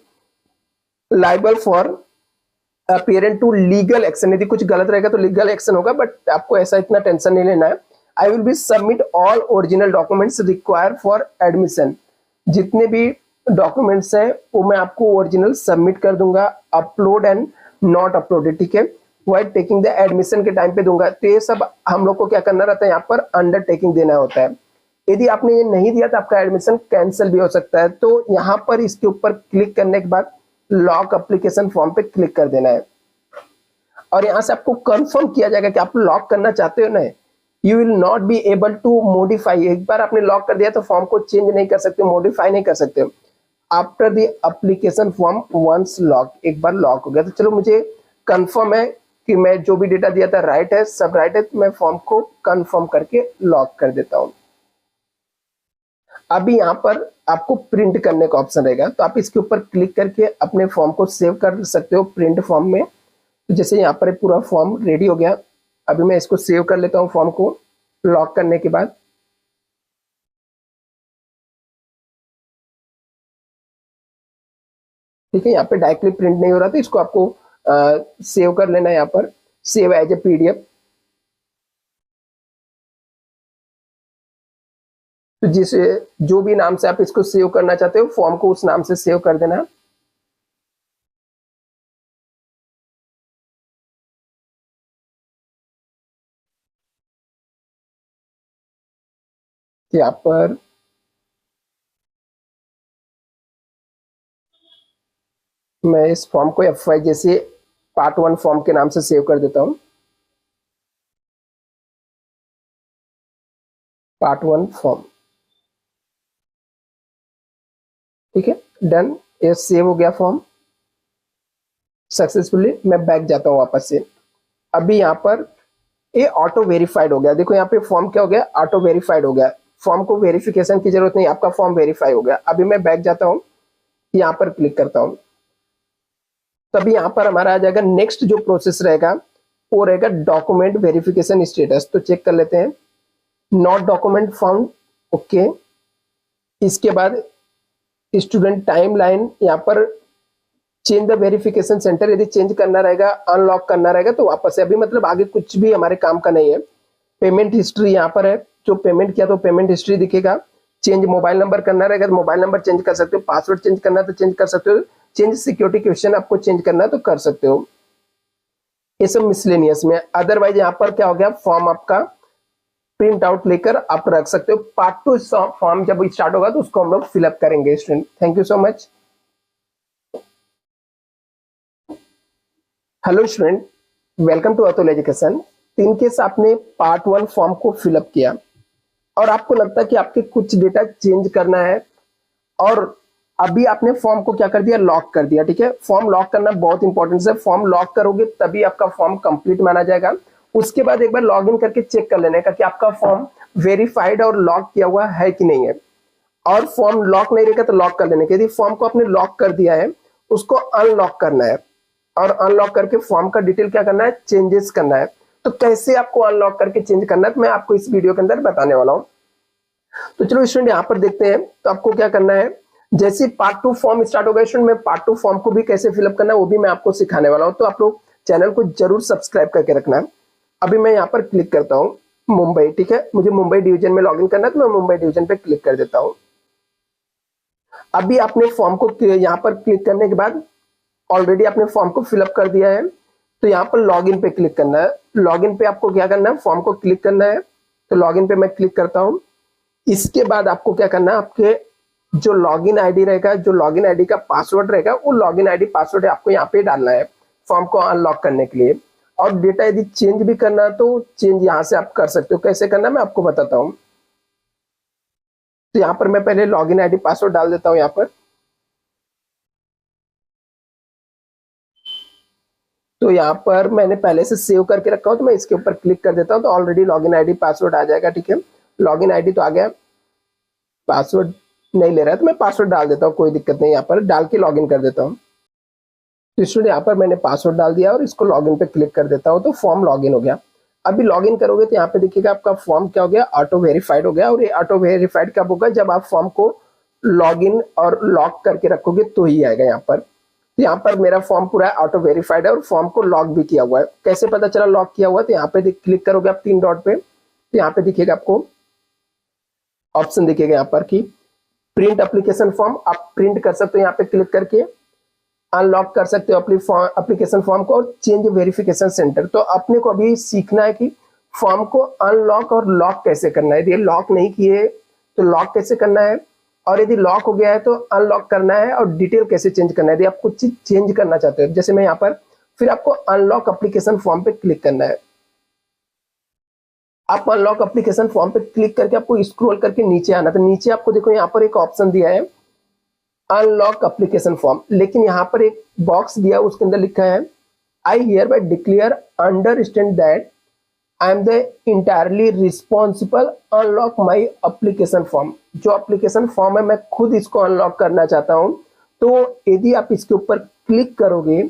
liable for apparent to legal action. यदि कुछ गलत रहेगा तो लीगल एक्शन होगा, बट आपको ऐसा इतना टेंशन नहीं लेना है। I will be submit all original documents require for admission. जितने भी डॉक्यूमेंट्स हैं वो मैं आपको ओरिजिनल सबमिट कर दूंगा, अपलोड एंड नॉट अपलोडेड, ठीक है, वाइल टेकिंग द एडमिशन के टाइम पे दूंगा। तो ये सब हम लोग को क्या करना रहता है, यहाँ पर अंडरटेकिंग देना होता है। यदि आपने ये नहीं दिया तो आपका एडमिशन कैंसिल भी हो सकता है। तो यहाँ पर इसके ऊपर क्लिक करने के बाद लॉक एप्लीकेशन फॉर्म पे क्लिक कर देना है और यहाँ से आपको कंफर्म किया जाएगा कि आप लॉक करना चाहते हो ना। You will not be able to modify. एक बार आपने लॉक कर दिया तो फॉर्म को चेंज नहीं कर सकते, मॉडिफाई नहीं कर सकते। After the application form once lock, एक बार लॉक हो गया तो चलो मुझे कंफर्म है कि मैं जो भी डेटा दिया था राइट है, सब राइट है, तो मैं फॉर्म को कंफर्म करके लॉक कर देता हूँ। अभी यहाँ पर आपको प्रिंट करने का ऑप्शन रहेगा, तो आप इसके ऊपर क्लिक करके अपने फॉर्म को सेव कर सकते हो प्रिंट फॉर्म में। तो जैसे यहाँ पर पूरा फॉर्म रेडी हो गया, अभी मैं इसको सेव कर लेता हूँ फॉर्म को लॉक करने के बाद। ठीक है, यहाँ पे डायरेक्टली प्रिंट नहीं हो रहा, तो इसको आपको सेव कर लेना है, यहाँ पर सेव एज ए पीडीएफ। तो जिस जो भी नाम से आप इसको सेव करना चाहते हो फॉर्म को, उस नाम से सेव कर देना। यहाँ पर मैं इस फॉर्म को F5 जैसे पार्ट 1 फॉर्म के नाम से सेव कर देता हूँ, पार्ट 1 फॉर्म। ठीक है, डन, ये सेव हो गया फॉर्म सक्सेसफुली। मैं बैक जाता हूँ वापस से। अभी यहाँ पर ये ऑटो वेरीफाइड हो गया। देखो यहाँ पे फॉर्म क्या हो गया, ऑटो वेरीफाइड हो गया। फॉर्म को वेरिफिकेशन की जरूरत नहीं, आपका फॉर्म वेरीफाई हो गया। अभी मैं बैक जाता हूँ, यहाँ पर क्लिक करता हूँ, तभी यहाँ पर हमारा आ जाएगा नेक्स्ट जो प्रोसेस रहेगा वो रहेगा डॉक्यूमेंट वेरिफिकेशन स्टेटस। तो चेक कर लेते हैं, नॉट डॉक्यूमेंट फाउंड, ओके। इसके बाद स्टूडेंट टाइमलाइन, यहाँ पर चेंज द वेरिफिकेशन सेंटर, यदि चेंज करना रहेगा, अनलॉक करना रहेगा तो वापस से, अभी मतलब आगे कुछ भी हमारे काम का नहीं है। पेमेंट हिस्ट्री यहाँ पर है, जो पेमेंट किया तो पेमेंट हिस्ट्री दिखेगा। चेंज मोबाइल नंबर करना रहेगा तो मोबाइल नंबर चेंज कर सकते हो, पासवर्ड चेंज करना तो चेंज कर सकते हो, चेंज सिक्योरिटी क्वेश्चन आपको चेंज करना तो कर सकते हो। ये सब मिसलेनियस में। अदरवाइज यहाँ पर क्या हो गया, फॉर्म आपका प्रिंट आउट लेकर आप रख सकते हो। पार्ट 2 फॉर्म जब स्टार्ट होगा तो उसको हम लोग फिलअप करेंगे student. Thank you so much. Hello student, welcome to Atul education. In case आपने पार्ट 1 फॉर्म को फिलअप किया और आपको लगता है कि आपके कुछ डेटा चेंज करना है और अभी आपने फॉर्म को क्या कर दिया, लॉक कर दिया। ठीक है, फॉर्म लॉक करना बहुत इंपॉर्टेंट है। फॉर्म लॉक करोगे तभी आपका फॉर्म कंप्लीट माना जाएगा। उसके बाद एक बार लॉग इन करके चेक कर लेने का कि आपका फॉर्म वेरीफाइड और लॉक किया हुआ है कि नहीं है। और फॉर्म लॉक नहीं रहेगा तो लॉक कर लेने के, यदि फॉर्म को आपने लॉक कर दिया है उसको अनलॉक करना है और अनलॉक करके फॉर्म का डिटेल क्या करना है, चेंजेस करना है। तो कैसे आपको अनलॉक करके चेंज करना है तो मैं आपको इस वीडियो के अंदर बताने वाला हूं। तो चलो स्टूडेंट यहाँ पर देखते हैं। तो आपको क्या करना है, जैसे पार्ट 2 फॉर्म स्टार्ट होगा स्टूडेंट, मैं पार्ट 2 फॉर्म को भी कैसे फिलअप करना है वो भी मैं आपको सिखाने वाला हूँ। तो आप लोग चैनल को जरूर सब्सक्राइब करके रखना है। अभी मैं यहाँ पर क्लिक करता हूँ मुंबई। ठीक है, मुझे मुंबई डिवीजन में लॉगिन करना है तो मैं मुंबई डिवीजन पे क्लिक कर देता हूँ। अभी आपने फॉर्म को यहाँ पर क्लिक करने के बाद ऑलरेडी आपने फॉर्म को फिलअप कर दिया है, तो यहाँ पर लॉगिन पे क्लिक करना है। लॉगिन पे आपको क्या करना है, फॉर्म को क्लिक करना है। तो लॉगिन पे मैं क्लिक करता हूँ। इसके बाद आपको क्या करना है, आपके जो लॉगिन आईडी रहेगा, जो लॉगिन आईडी का पासवर्ड रहेगा, वो लॉगिन आईडी पासवर्ड आपको यहाँ पे डालना है फॉर्म को अनलॉक करने के लिए। और डेटा यदि चेंज भी करना है तो चेंज यहाँ से आप कर सकते हो। कैसे करना है मैं आपको बताता हूँ। तो यहाँ पर मैं पहले लॉगिन आईडी पासवर्ड डाल देता हूँ यहाँ पर। तो यहाँ पर मैंने पहले से सेव करके रखा हो तो मैं इसके ऊपर क्लिक कर देता हूँ तो ऑलरेडी लॉगिन आईडी पासवर्ड आ जाएगा। ठीक है, लॉगिन आईडी तो आ गया, पासवर्ड नहीं ले रहा है तो मैं पासवर्ड डाल देता हूँ, कोई दिक्कत नहीं। यहाँ पर डाल के लॉगिन कर देता हूँ। तो स्टूडेंट यहाँ पर मैंने पासवर्ड डाल दिया और इसको लॉगिन पे क्लिक कर देता हूँ तो फॉर्म लॉगिन हो गया। अभी लॉगिन करोगे तो यहाँ पे देखिएगा आपका फॉर्म क्या हो गया, ऑटो वेरीफाइड हो गया। और ये ऑटो वेरीफाइड कब होगा, जब आप फॉर्म को लॉगिन और लॉक करके रखोगे तो ही आएगा यहाँ पर। यहाँ पर मेरा फॉर्म पूरा ऑटो वेरीफाइड है और फॉर्म को लॉक भी किया हुआ है। कैसे पता चला लॉक किया हुआ है, तो यहाँ पे क्लिक करोगे आप 3 डॉट पे, तो यहाँ पे दिखेगा आपको ऑप्शन दिखेगा यहाँ पर कि प्रिंट एप्लीकेशन फॉर्म, आप प्रिंट कर सकते हो। यहाँ पे क्लिक करके अनलॉक कर सकते हो अपनी एप्लीकेशन फॉर्म को। और चेंज वेरिफिकेशन सेंटर, तो अपने को अभी सीखना है कि फॉर्म को अनलॉक और लॉक कैसे करना है। यदि लॉक नहीं किए तो लॉक कैसे करना है, और यदि लॉक हो गया है तो अनलॉक करना है, और डिटेल कैसे चेंज करना है। यदि आप कुछ चीज चेंज करना चाहते हो, जैसे मैं यहाँ पर, फिर आपको अनलॉक एप्लीकेशन फॉर्म पे क्लिक करना है। आप अनलॉक एप्लीकेशन फॉर्म पे क्लिक करके आपको स्क्रॉल करके नीचे आना। तो नीचे आपको देखो यहाँ पर एक ऑप्शन दिया है अनलॉक एप्लीकेशन फॉर्म, लेकिन यहाँ पर एक बॉक्स दिया, उसके अंदर लिखा है I hear bye declare understand that I am the entirely responsible unlock my application form. जो एप्लीकेशन फॉर्म है मैं खुद इसको अनलॉक करना चाहता हूं। तो यदि आप इसके ऊपर क्लिक करोगे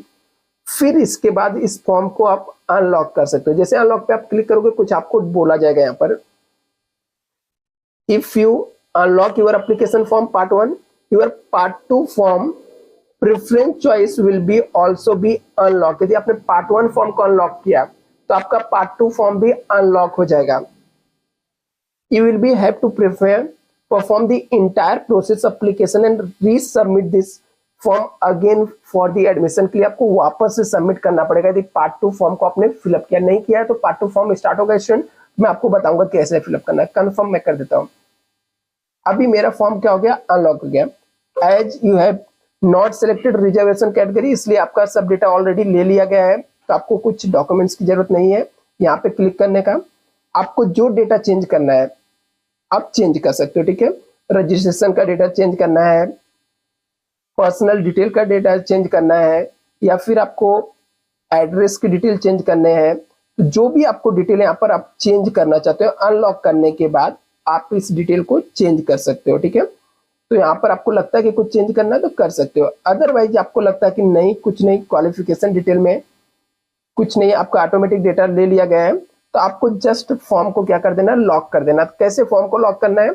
फिर इसके बाद इस फॉर्म को आप अनलॉक कर सकते हो। जैसे अनलॉक पे आप क्लिक करोगे कुछ आपको बोला जाएगा यहाँ पर, if you unlock your application form part 1, your part 2 form preference choice will be also be unlock. यदि आपने पार्ट 1 फॉर्म को अनलॉक किया तो आपका पार्ट 2 फॉर्म भी अनलॉक हो जाएगा। You will be have to perform the entire process application and resubmit this form again for the admission के लिए आपको वापस से सबमिट करना पड़ेगा यदि पार्ट 2 फॉर्म को आपने फिलअप किया नहीं किया है। तो पार्ट 2 फॉर्म स्टार्ट होगा स्टूडेंट, मैं आपको बताऊंगा कैसे फिलअप करना है। कंफर्म मैं कर देता हूं। अभी मेरा फॉर्म क्या हो गया, अनलॉक हो गया। As you have not selected reservation category, इसलिए आपका सब डेटा ऑलरेडी ले लिया गया है, तो आपको कुछ डॉक्यूमेंट्स की जरूरत नहीं है। यहाँ पे क्लिक करने का, आपको जो डेटा चेंज करना है आप चेंज कर सकते हो, ठीक है। रजिस्ट्रेशन का डेटा चेंज करना है, पर्सनल डिटेल का डेटा चेंज करना है, या फिर आपको एड्रेस की डिटेल चेंज करने हैं, तो जो भी आपको डिटेल यहाँ पर आप चेंज करना चाहते हो अनलॉक करने के बाद आप इस डिटेल को चेंज कर सकते हो, ठीक है। तो यहाँ पर आपको लगता है कि कुछ चेंज करना है तो कर सकते हो, अदरवाइज आपको लगता है कि नहीं कुछ नहीं, क्वालिफिकेशन डिटेल में कुछ नहीं, आपका ऑटोमेटिक डेटा ले लिया गया है, तो आपको जस्ट फॉर्म को क्या कर देना, लॉक कर देना। कैसे फॉर्म को लॉक करना है,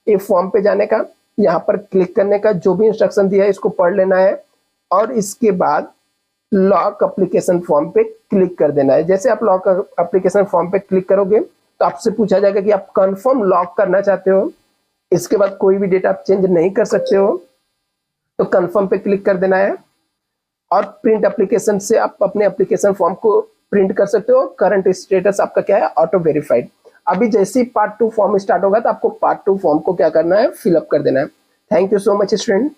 ये फॉर्म पे जाने का, यहाँ पर क्लिक करने का, जो भी इंस्ट्रक्शन दिया है इसको पढ़ लेना है और इसके बाद लॉक एप्लीकेशन फॉर्म पे क्लिक कर देना है। जैसे आप लॉक एप्लीकेशन फॉर्म पे क्लिक करोगे तो आपसे पूछा जाएगा कि आप कंफर्म लॉक करना चाहते हो, इसके बाद कोई भी डेटा आप चेंज नहीं कर सकते हो, तो कंफर्म पे क्लिक कर देना है। और प्रिंट एप्लीकेशन से आप अपने एप्लीकेशन फॉर्म को प्रिंट कर सकते हो। करंट स्टेटस आपका क्या है, ऑटो वेरीफाइड। अभी जैसे ही पार्ट 2 फॉर्म स्टार्ट होगा तो आपको पार्ट 2 फॉर्म को क्या करना है, फिलअप कर देना है। Thank you so much student.